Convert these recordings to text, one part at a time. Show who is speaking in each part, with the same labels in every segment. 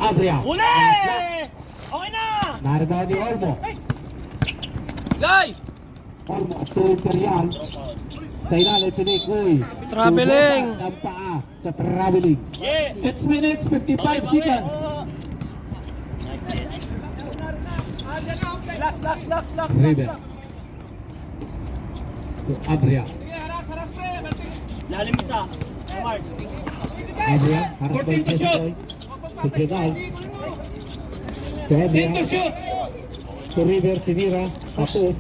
Speaker 1: Abria.
Speaker 2: Uli! Okay na!
Speaker 1: Naribaw ni Olmo.
Speaker 3: Lay!
Speaker 1: Olmo at Imperial. Sa ilalim, Tinikoy.
Speaker 3: Traveling.
Speaker 1: Ang paa sa traveling.
Speaker 2: Yeah!
Speaker 1: 8 minutes, 55 seconds.
Speaker 2: Last.
Speaker 1: River. To Abria.
Speaker 2: Lalim isa. Mark.
Speaker 1: Abria. Harap by Jessicoy. To Jedal. To Abria. To River, tinira. Tapos,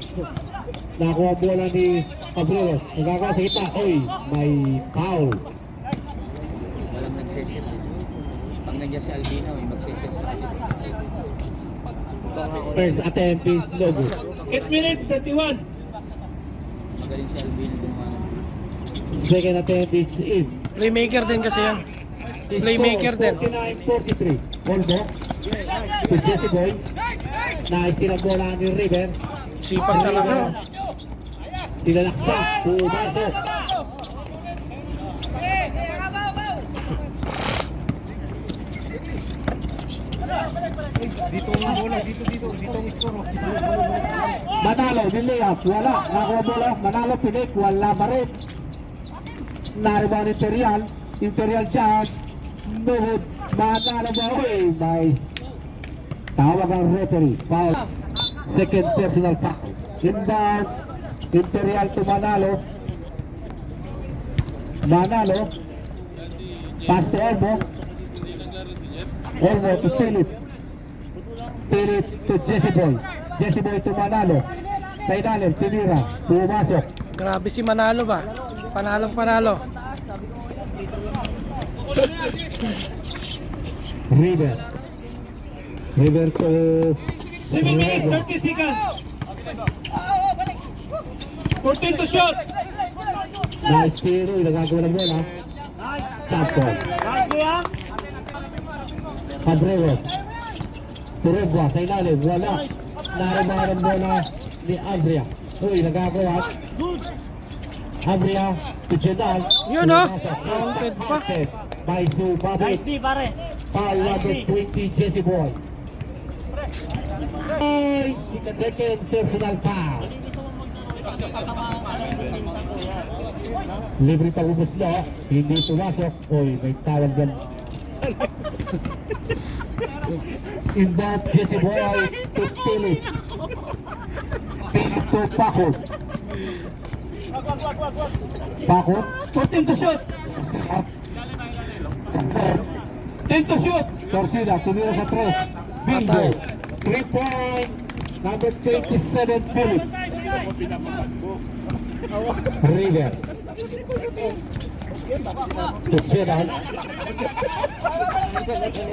Speaker 1: nakuha bola ni Cabreros. Nagagawa sa kita. Oy, may foul.
Speaker 4: Walang nagsisit. Sinadya si Albino, magsisit sa kanya.
Speaker 1: First attempt is no good.
Speaker 2: 8 minutes, 31.
Speaker 4: Magaling si Albino dumano.
Speaker 1: Second attempt is in.
Speaker 3: Playmaker din kasi yan. Playmaker din.
Speaker 1: 49-43. Olmo. To Jesse Boy. Nice tinang bola ni River.
Speaker 3: Sipag talaga.
Speaker 1: Sinalaksa. Pumasok. Manalo, Milias, wala. Nakuha bola. Manalo, Pinik, wala pa rin. Naribaw ni Imperial. Imperial Jazz. Nuhod. Manalo ba? Uy, nice. Tawag ang referee. Foul. Second personal foul. Inbound. Imperial to Manalo. Manalo. Pass to Olmo. Olmo to Philip. Philip to Jesse Boy. Jesse Boy to Manalo. Sa ilalim, tinira. Pumasok.
Speaker 3: Grabe si Manalo ba? Panalo.
Speaker 1: River. River to
Speaker 2: 7 minutes, 30 seconds. 14 to shot.
Speaker 1: Nice tiro. Nagagawa ng bola. Champion.
Speaker 2: Nice, kuya.
Speaker 1: Cabreros. Turugwa sa ilalim. Wala. Naribaw ng bola ni Abria. Uy, nagagawa. Abria to Jedal.
Speaker 3: Yun, oh. Counted pa.
Speaker 1: By Subabit.
Speaker 2: Nice, D, pare.
Speaker 1: Foul number 20, Jesse Boy. Second personal foul. Libre pa ubos na. Hindi tumasok. Uy, may tawag yan. Inbound Jesse Boy to Philip. Philip to Paco. Paco.
Speaker 2: 14 to shoot. 10 to shoot.
Speaker 1: Torcida, tumira sa 3. Bingo. 3 point. Number 27, Philip. River. To Gerald.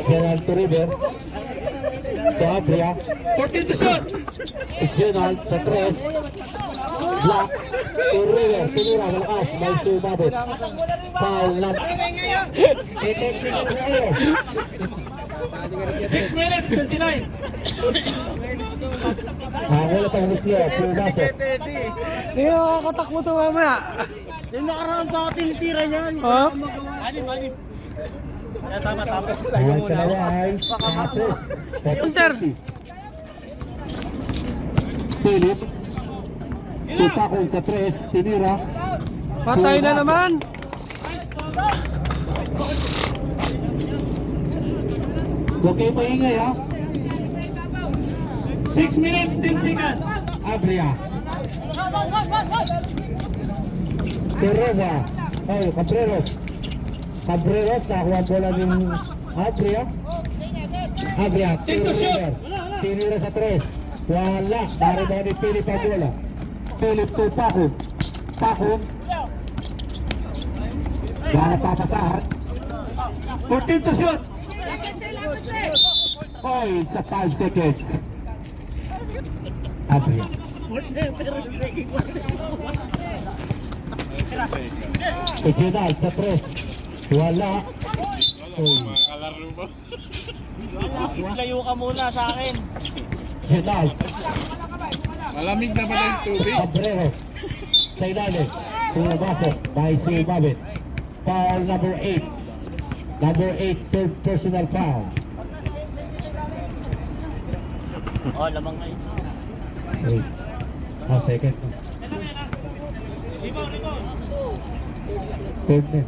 Speaker 1: Gerald to River. To Abria.
Speaker 2: 14 to shoot.
Speaker 1: To Gerald sa 3. Black. To River. Tinira, malakas. May sumabot. Foul na.
Speaker 2: 6 minutes, 29.
Speaker 1: Wala pang muslo. Pumasok.
Speaker 3: Hindi nakakatakbo ito mamaya.
Speaker 2: Yung nakaraan pa ako tinitira niyan.
Speaker 3: Oh?
Speaker 2: Alim. Tama.
Speaker 1: Ang kalawa ay tapos.
Speaker 3: Sir.
Speaker 1: Philip. Tupakol sa 3. Tinira.
Speaker 3: Patay na naman.
Speaker 1: Huwag kayo maingay ha.
Speaker 2: 6 minutes, 10 seconds.
Speaker 1: Abria. Terrova. Ay, Cabreros. Cabreros, nakuha ang bola ng Abria. Abria.
Speaker 2: Take the shot.
Speaker 1: Tinira sa 3. Wala. Naribaw ni Philip ang bola. Philip to Paco. Paco. Gana papasahan.
Speaker 2: 14 to shoot.
Speaker 1: Oy, sa 5 seconds. Abria. Ejinal sa 3. Wala. Oy.
Speaker 2: Layo ka muna sa akin.
Speaker 1: Ejinal.
Speaker 3: Malamig na ba yung tubig?
Speaker 1: Cabrero. Sa ilalim. Pumasok by Sumabit. Foul number 8. Number 8, third personal foul.
Speaker 2: Oh, lamang kayo.
Speaker 1: Second. Third net.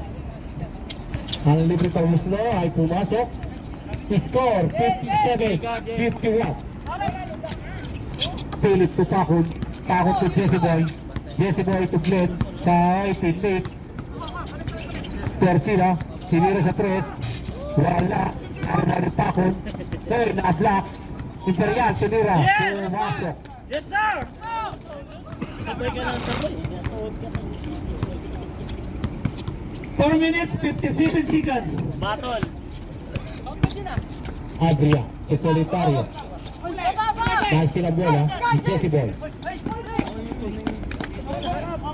Speaker 1: Ang libre Carlos ay pumasok. Score 57-51. Philip to Takon. Takon to Jesse Boy. Jesse Boy to Glenn. Sa pinlit. Tercera. Sinira sa 3. Wala. Arma ni Takon. Third na block. Imperial. Sinira. Pumasok.
Speaker 2: Yes, sir! Sabay ka lang, sabay.
Speaker 3: 4 minutes, 57 seconds.
Speaker 2: Battle.
Speaker 1: Adria. Es solitario. Dahil sila bola. Jesse Boy.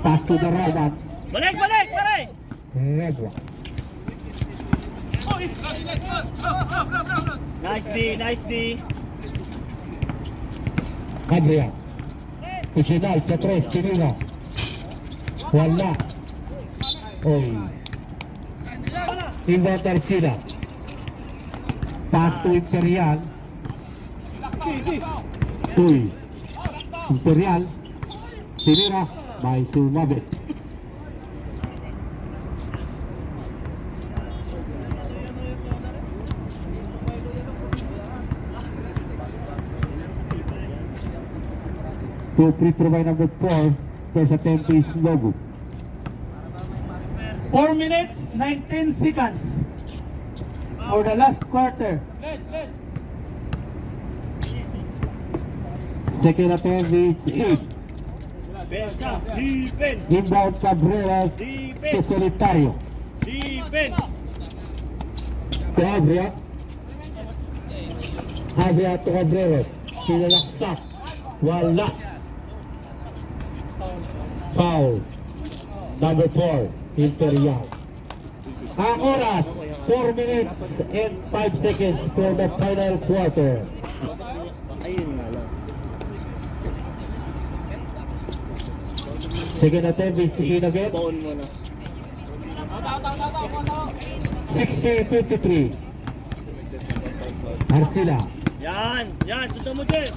Speaker 1: Pass to the right.
Speaker 2: Balik, balik, pare!
Speaker 1: Regua.
Speaker 2: Nice D, nice D.
Speaker 1: Adria. Icinal sa 3. Sinira. Wala. Oy. Inverter sila. Pass to Imperial. Uy. Imperial. Sinira. May sumabit. So free throw by number 4. There's a 10-piece logo.
Speaker 3: 4 minutes, 19 seconds. For the last quarter.
Speaker 1: Second attempt is 8.
Speaker 2: Defense!
Speaker 1: Inbound Cabrera to
Speaker 2: Defense!
Speaker 1: Solitario.
Speaker 2: Defense!
Speaker 1: To Adria. Adria to Cabrera. Sinalaksak. Wala. Foul. Number 4. Imperial. Ang oras, 4 minutes and 5 seconds for the final quarter.
Speaker 2: Ayun nga lang.
Speaker 1: Second attempt is in again.
Speaker 2: Baon mo na.
Speaker 1: 60-53. Arcila.
Speaker 2: Yan! Yan! Tuto mo din!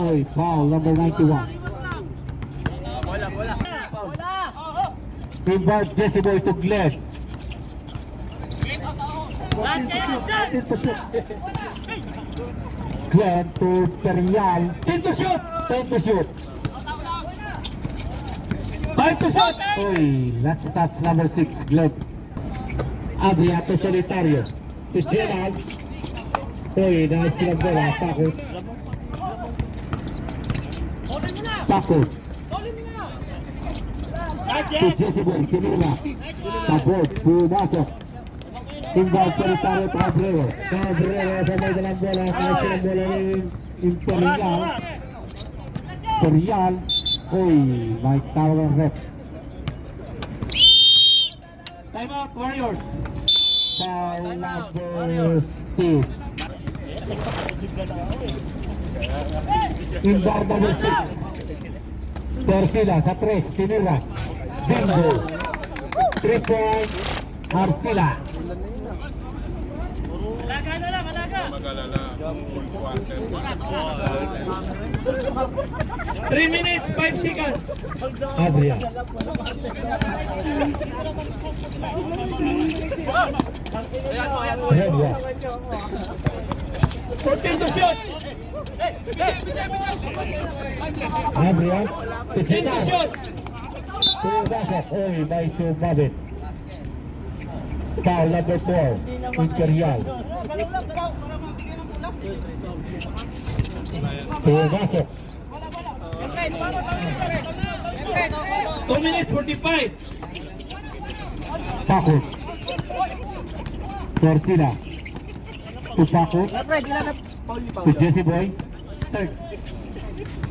Speaker 1: Oy, foul number 91.
Speaker 2: Bola, bola!
Speaker 1: Inbound Jesse Boy to Glenn. Glenn to Imperial.
Speaker 3: 10 to shoot.
Speaker 1: 10 to shoot.
Speaker 3: 5 to shoot.
Speaker 1: Oy, that's number 6, Glenn. Adria to Solitario. To Gerald. Oy, nice lang bola. Takot. Takot. To Jesse Boy. Kinila. Takot. Pumasok. Inbound Solitario to Cabrero. Cabrero sa may dalang bola. Nice lang bola ng Imperial. Imperial. Oy, may tawag ang ref.
Speaker 3: Time out, Warriors.
Speaker 1: Foul number 2. Inbound number 6. Tercila sa 3. Tinira. Bingo. 3 point. Arcila.
Speaker 2: Alaga na lang, alaga!
Speaker 3: Magalala. 3 minutes, 5 seconds.
Speaker 1: Adria. Redwa.
Speaker 3: 14 to shoot.
Speaker 1: Adria.
Speaker 3: 10 to
Speaker 1: Tichina.
Speaker 3: shoot.
Speaker 1: Pumasok. Oy, may sumabit. Foul number 4. Imperial. Pumasok.
Speaker 3: 2 minutes, 45.
Speaker 1: Takot. Tercila. To Takot. To Jesse Boy.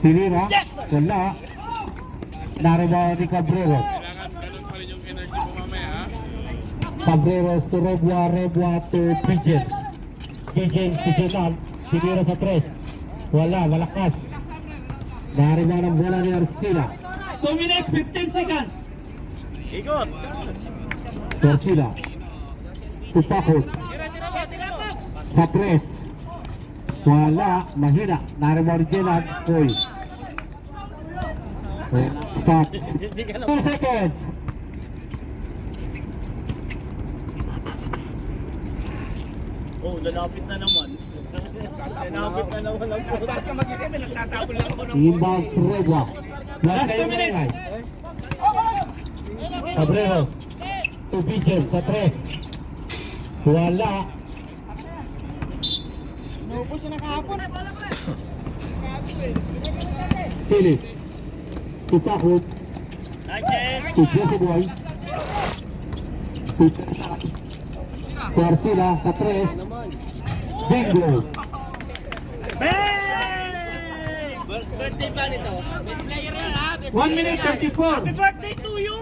Speaker 1: Tinira. Wala. Naribaw ni Cabrero.
Speaker 3: Kailangan ganun pa rin yung energy mo mamaya, ha?
Speaker 1: Cabreros to Rebua. Rebua to Pigeons. Pigeons to Jenal. Tinira sa 3. Wala. Malakas. Naribaw ng bola ni Arcila.
Speaker 3: 2 minutes, 15 seconds.
Speaker 2: Ikot!
Speaker 1: Tercila. To Takot. Sa 3. Wala, mahina. Narimon Jenad, uy. Stops. 2 seconds.
Speaker 2: Oh, lalapit na naman. Lalapit na naman ang puta.
Speaker 1: Inbound Rebwa.
Speaker 3: Last 2 minutes.
Speaker 1: Cabreros. To Vigil sa 3. Wala.
Speaker 2: Naubos na kahapon.
Speaker 1: Philip. To Pakut. To Jesse Boy. To Garcia sa 3. Bingo.
Speaker 4: Birthday ba nito? Best player yan ha?
Speaker 3: 1 minute 34.
Speaker 2: Happy birthday to you!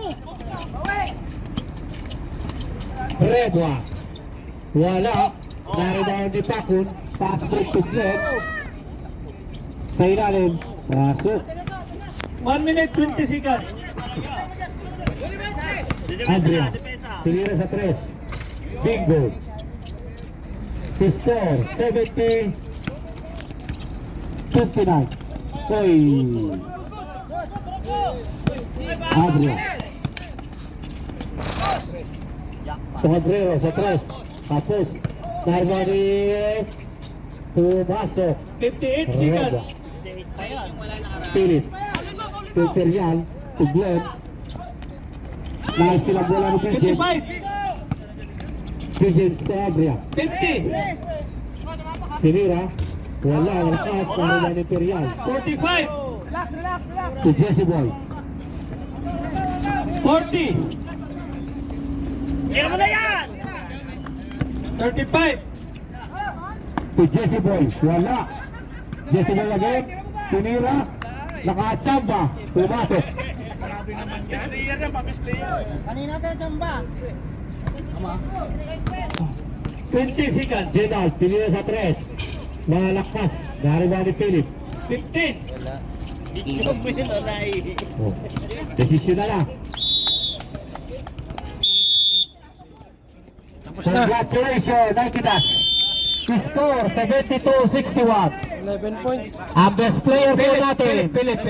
Speaker 1: Rebwa. Wala. Naribawang ni Pakun. Pass break to Glenn. Sa ilalim. Pasok.
Speaker 3: 1 minute 20 seconds.
Speaker 1: Adrian. Tinira sa 3. Bingo. To score 70. 59. Oy. Adrian. Sa Cabrero sa 3. Tapos Narmani pumasok.
Speaker 3: 58 seconds.
Speaker 1: Philip. To Imperial. To Glenn. Nice silang bola ni Pigeon.
Speaker 3: 55.
Speaker 1: Pigeon sa Adrian.
Speaker 3: 50.
Speaker 1: Tinira. Wala. Lakas. Narmani ni Imperial.
Speaker 3: 45.
Speaker 1: To Jesse Boy.
Speaker 3: 40.
Speaker 2: Kaya mo na yan!
Speaker 3: 35.
Speaker 1: To Jesse Boy. Wala. Jesse Boy again. Tinira. Nakachamba. Pumasok.
Speaker 2: Kanina pa yung chamba.
Speaker 3: 20 seconds.
Speaker 1: Jedal. Tinira sa 3. Malakas. Nariba ni Philip.
Speaker 3: 15.
Speaker 4: Wala.
Speaker 2: Yung pinanay.
Speaker 1: Oh. Desisyon na lang. Congratulations, Nike Dash. Score 72-61.
Speaker 3: 11 points.
Speaker 1: Ang best player po natin.
Speaker 3: Philip.